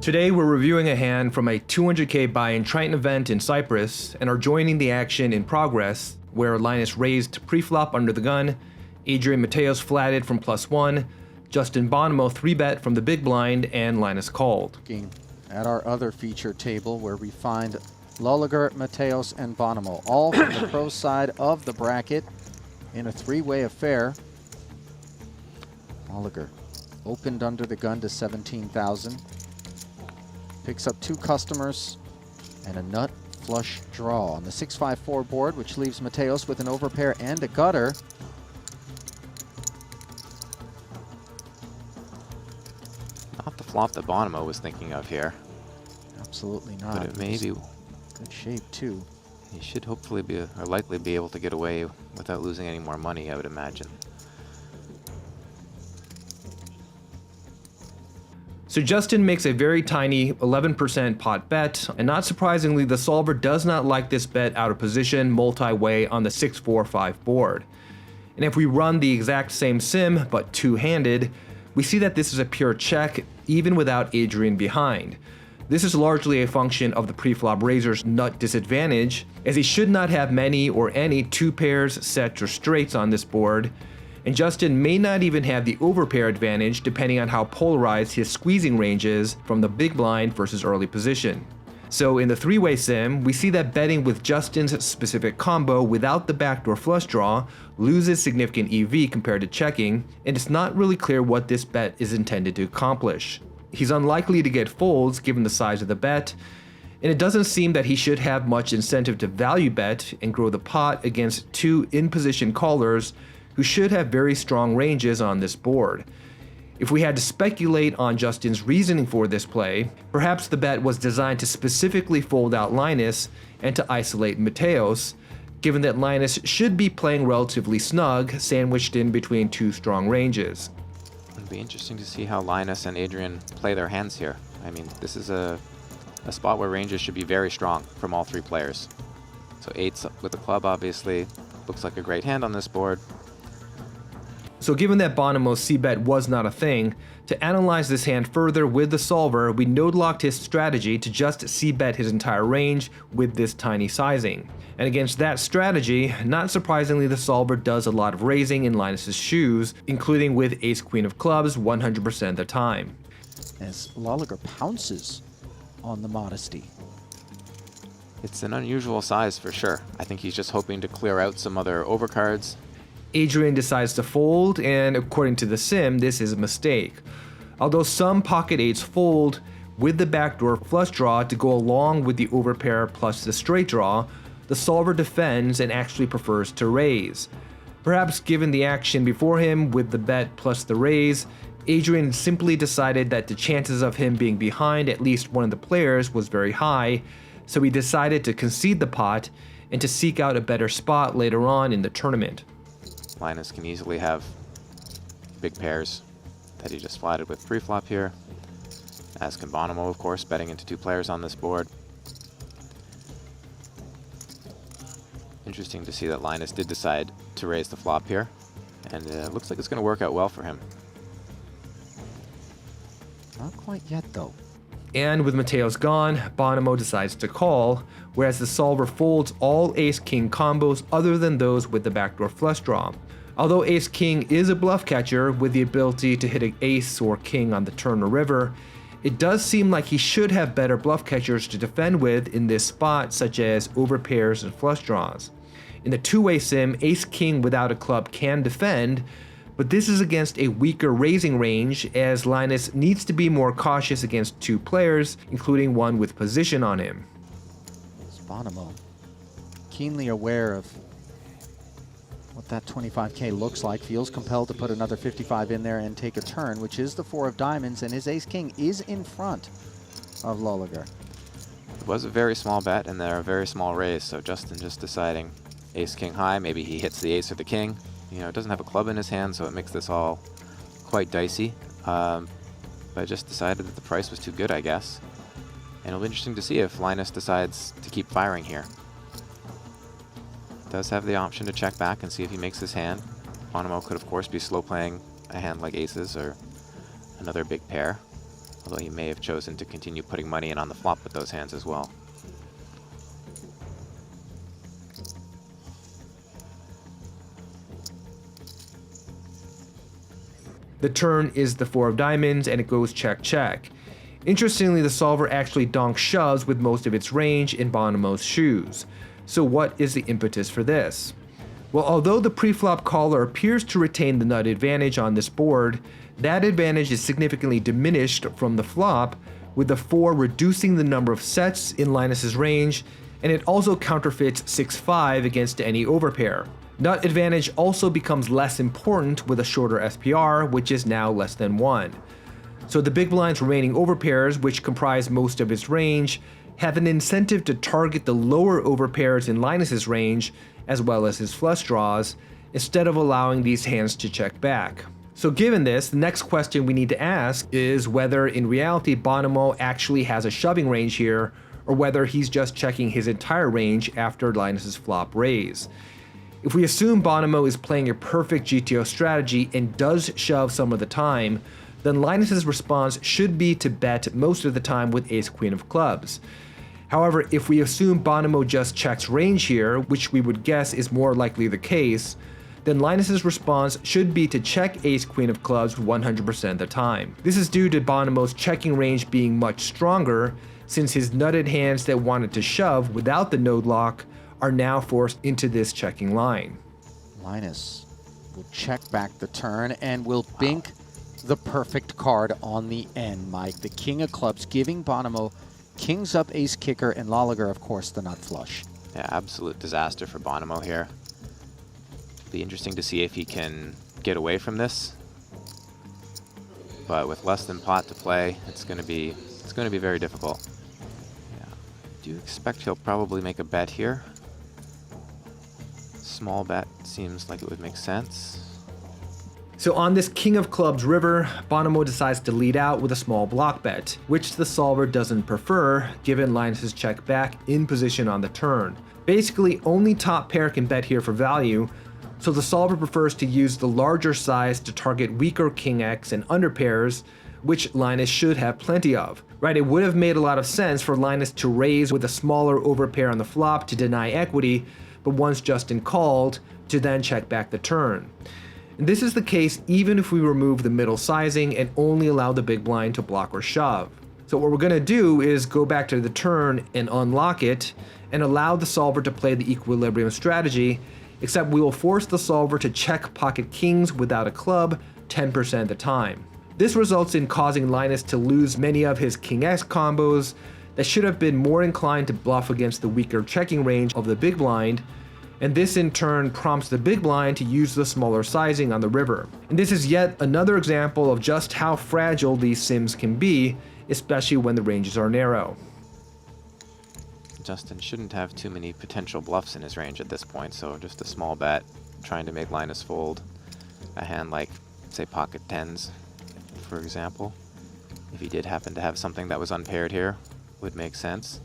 Today we're reviewing a hand from a 200k buy-in Triton Event in Cyprus and are joining the action in progress where Linus raised pre-flop under the gun, Adrian Mateos flatted from +1, Justin Bonomo 3-bet from the big blind, and Linus called. At our other feature table where we find Lulliger, Mateos, and Bonomo, all from the pro side of the bracket in a three-way affair. Lulliger opened under the gun to 17,000. Picks up 2 customers and a nut flush draw on the 6-5-4 board, which leaves Mateos with an overpair and a gutter. Not the flop that Bonomo was thinking of here. Absolutely not. But it may be good shape too. He should hopefully be, or likely be able to get away without losing any more money, I would imagine. So Justin makes a very tiny 11% pot bet, and not surprisingly, the solver does not like this bet out of position multi-way on the 6-4-5 board. And if we run the exact same sim, but two-handed, we see that this is a pure check, even without Adrian behind. This is largely a function of the pre-flop raiser's nut disadvantage, as he should not have many or any 2 pairs, sets, or straights on this board, and Justin may not even have the overpair advantage depending on how polarized his squeezing range is from the big blind versus early position. So in the three-way sim, we see that betting with Justin's specific combo without the backdoor flush draw loses significant EV compared to checking, and it's not really clear what this bet is intended to accomplish. He's unlikely to get folds given the size of the bet, and it doesn't seem that he should have much incentive to value bet and grow the pot against 2 in-position callers who should have very strong ranges on this board. If we had to speculate on Justin's reasoning for this play, perhaps the bet was designed to specifically fold out Linus and to isolate Mateos, given that Linus should be playing relatively snug, sandwiched in between 2 strong ranges. It'll be interesting to see how Linus and Adrian play their hands here. I mean, this is a spot where ranges should be very strong from all 3 players. So 8s with the club obviously looks like a great hand on this board. So given that Bonomo's c-bet was not a thing, to analyze this hand further with the solver, we node-locked his strategy to just c-bet his entire range with this tiny sizing. And against that strategy, not surprisingly, the solver does a lot of raising in Linus's shoes, including with ace-queen of clubs 100% of the time. As Lulliger pounces on the modesty. It's an unusual size for sure. I think he's just hoping to clear out some other overcards. Adrian decides to fold, and according to the sim, this is a mistake. Although some pocket 8s fold with the backdoor flush draw to go along with the overpair plus the straight draw, the solver defends and actually prefers to raise. Perhaps given the action before him with the bet plus the raise, Adrian simply decided that the chances of him being behind at least one of the players was very high, so he decided to concede the pot and to seek out a better spot later on in the tournament. Linus can easily have big pairs that he just flatted with pre-flop here, as can Bonomo, of course, betting into 2 players on this board. Interesting to see that Linus did decide to raise the flop here, and it looks like it's going to work out well for him. Not quite yet, though. And with Mateos gone, Bonomo decides to call, whereas the solver folds all ace-king combos other than those with the backdoor flush draw. Although ace-king is a bluff catcher with the ability to hit an ace or king on the turn or river, it does seem like he should have better bluff catchers to defend with in this spot, such as overpairs and flush draws. In the two-way sim, ace-king without a club can defend, but this is against a weaker raising range, as Linus needs to be more cautious against 2 players, including one with position on him. Bonomo, keenly aware of what that 25k looks like, feels compelled to put another 55 in there and take a turn, which is the 4 of diamonds, and his ace-king is in front of Lulliger. It was a very small bet, and they're a very small raise, so Justin just deciding ace-king high, maybe he hits the ace or the king. You know, doesn't have a club in his hand, so it makes this all quite dicey. But I just decided that the price was too good, I guess. And it'll be interesting to see if Linus decides to keep firing here. Does have the option to check back and see if he makes his hand. Bonomo could, of course, be slow playing a hand like aces or another big pair. Although he may have chosen to continue putting money in on the flop with those hands as well. The turn is the 4 of diamonds and it goes check check. Interestingly, the solver actually donk shoves with most of its range in Bonomo's shoes. So what is the impetus for this? Well, although the pre-flop caller appears to retain the nut advantage on this board, that advantage is significantly diminished from the flop, with the 4 reducing the number of sets in Linus's range, and it also counterfeits 6-5 against any overpair. Nut advantage also becomes less important with a shorter SPR, which is now less than 1. So the big blind's remaining overpairs, which comprise most of its range, have an incentive to target the lower overpairs in Linus's range, as well as his flush draws, instead of allowing these hands to check back. So given this, the next question we need to ask is whether in reality Bonomo actually has a shoving range here, or whether he's just checking his entire range after Linus's flop raise. If we assume Bonomo is playing a perfect GTO strategy and does shove some of the time, then Linus's response should be to bet most of the time with ace-queen of clubs. However, if we assume Bonomo just checks range here, which we would guess is more likely the case, then Linus's response should be to check ace-queen of clubs 100% of the time. This is due to Bonomo's checking range being much stronger, since his nutted hands that wanted to shove without the node lock are now forced into this checking line. Linus will check back the turn and will bink the perfect card on the end, Mike. The king of clubs giving Bonomo kings up, ace kicker, and Lolliger, of course, the nut flush. Yeah, absolute disaster for Bonomo here. Be interesting to see if he can get away from this. But with less than pot to play, it's going to be very difficult. Yeah. Do you expect he'll probably make a bet here? Small bet seems like it would make sense. So on this king of clubs river, Bonomo decides to lead out with a small block bet, which the solver doesn't prefer given Linus's check back in position on the turn. Basically, only top pair can bet here for value, so the solver prefers to use the larger size to target weaker king X and under pairs, which Linus should have plenty of. Right, it would have made a lot of sense for Linus to raise with a smaller overpair on the flop to deny equity, but once Justin called, to then check back the turn. And this is the case even if we remove the middle sizing and only allow the big blind to block or shove. So what we're going to do is go back to the turn and unlock it and allow the solver to play the equilibrium strategy, except we will force the solver to check pocket kings without a club 10% of the time. This results in causing Linus to lose many of his king X combos that should have been more inclined to bluff against the weaker checking range of the big blind, and this in turn prompts the big blind to use the smaller sizing on the river. And this is yet another example of just how fragile these sims can be, especially when the ranges are narrow. Justin shouldn't have too many potential bluffs in his range at this point, so just a small bet, trying to make Linus fold a hand like, say, pocket tens, for example. If he did happen to have something that was unpaired here, would make sense.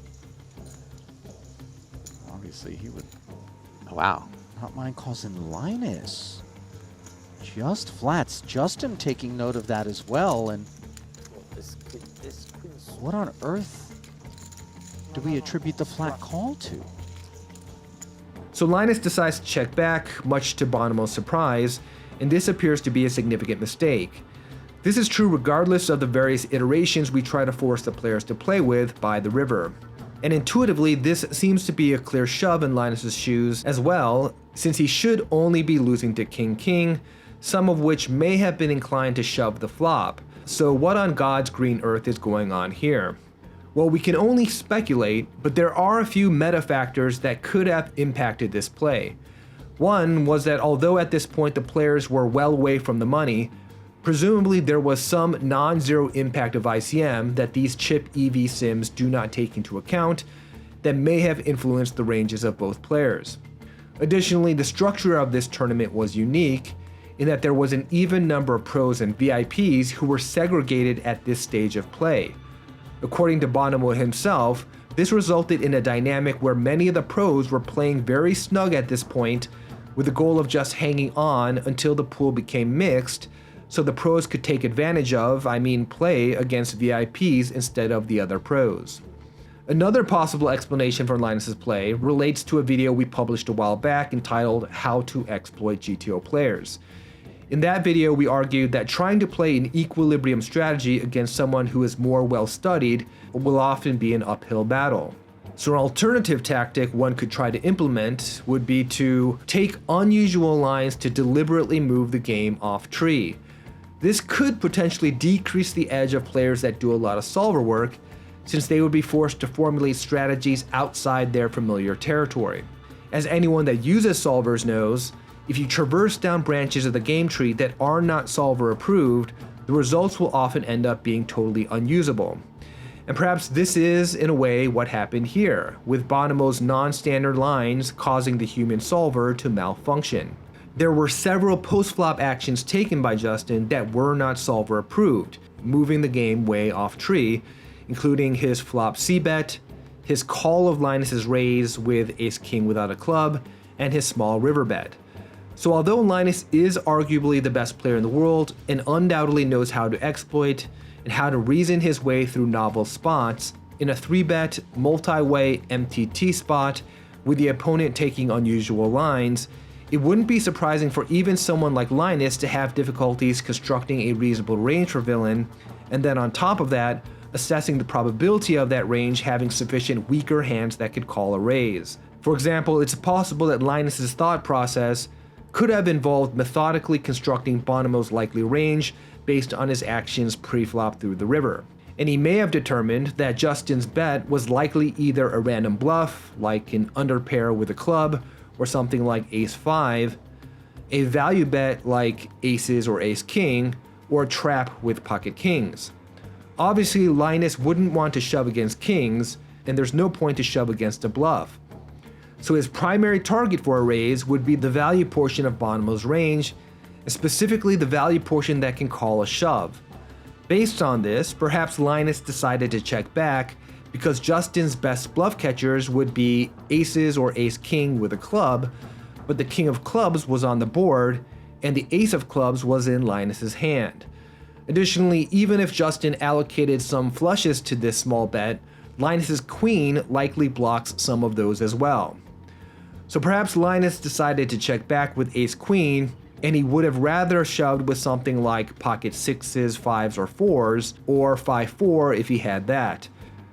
Obviously, he would Oh, wow. not mind calls in Linus. Just flats. Justin taking note of that as well. And what on earth do we attribute the flat call to? So Linus decides to check back, much to Bonomo's surprise, and this appears to be a significant mistake. This is true regardless of the various iterations we try to force the players to play with by the river. And intuitively, this seems to be a clear shove in Linus's shoes as well, since he should only be losing to king-king, some of which may have been inclined to shove the flop. So what on God's green earth is going on here? Well, we can only speculate, but there are a few meta factors that could have impacted this play. One was that although at this point the players were well away from the money, presumably there was some non-zero impact of ICM that these chip EV sims do not take into account that may have influenced the ranges of both players. Additionally, the structure of this tournament was unique in that there was an even number of pros and VIPs who were segregated at this stage of play. According to Bonomo himself, this resulted in a dynamic where many of the pros were playing very snug at this point with the goal of just hanging on until the pool became mixed, so the pros could take advantage of, play against VIPs instead of the other pros. Another possible explanation for Linus's play relates to a video we published a while back entitled How to Exploit GTO Players. In that video, we argued that trying to play an equilibrium strategy against someone who is more well-studied will often be an uphill battle. So an alternative tactic one could try to implement would be to take unusual lines to deliberately move the game off tree. This could potentially decrease the edge of players that do a lot of solver work, since they would be forced to formulate strategies outside their familiar territory. As anyone that uses solvers knows, if you traverse down branches of the game tree that are not solver approved, the results will often end up being totally unusable. And perhaps this is, in a way, what happened here, with Bonomo's non-standard lines causing the human solver to malfunction. There were several post-flop actions taken by Justin that were not solver approved, moving the game way off tree, including his flop c-bet, his call of Linus's raise with ace-king without a club, and his small river bet. So although Linus is arguably the best player in the world and undoubtedly knows how to exploit and how to reason his way through novel spots, in a 3-bet, multi-way MTT spot with the opponent taking unusual lines, it wouldn't be surprising for even someone like Linus to have difficulties constructing a reasonable range for villain, and then on top of that, assessing the probability of that range having sufficient weaker hands that could call a raise. For example, it's possible that Linus's thought process could have involved methodically constructing Bonomo's likely range based on his actions pre-flop through the river. And he may have determined that Justin's bet was likely either a random bluff, like an underpair with a club, or something like ace-5, a value bet like aces or ace-king, or a trap with pocket kings. Obviously, Linus wouldn't want to shove against kings, and there's no point to shove against a bluff. So his primary target for a raise would be the value portion of Bonomo's range, and specifically the value portion that can call a shove. Based on this, perhaps Linus decided to check back because Justin's best bluff catchers would be aces or ace-king with a club, but the king of clubs was on the board, and the ace of clubs was in Linus's hand. Additionally, even if Justin allocated some flushes to this small bet, Linus's queen likely blocks some of those as well. So perhaps Linus decided to check back with ace-queen, and he would have rather shoved with something like pocket 6s, 5s, or 4s, or 5-4 if he had that.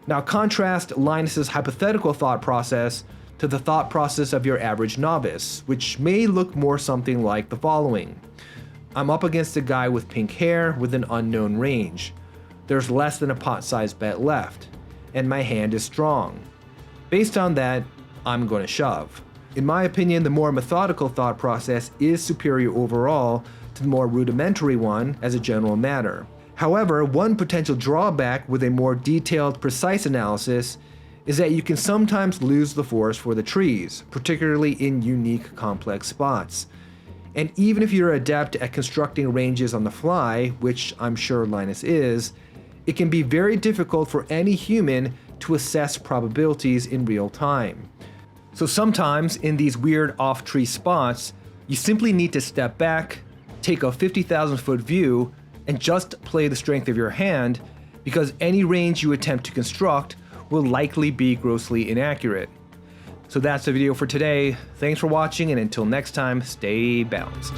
Now contrast Linus's hypothetical thought process to the thought process of your average novice, which may look more something like the following. I'm up against a guy with pink hair with an unknown range. There's less than a pot-sized bet left, and my hand is strong. Based on that, I'm going to shove. In my opinion, the more methodical thought process is superior overall to the more rudimentary one as a general matter. However, one potential drawback with a more detailed, precise analysis is that you can sometimes lose the forest for the trees, particularly in unique, complex spots. And even if you're adept at constructing ranges on the fly, which I'm sure Linus is, it can be very difficult for any human to assess probabilities in real time. So sometimes in these weird off-tree spots, you simply need to step back, take a 50,000-foot view, and just play the strength of your hand, because any range you attempt to construct will likely be grossly inaccurate. So that's the video for today. Thanks for watching, and until next time, stay balanced.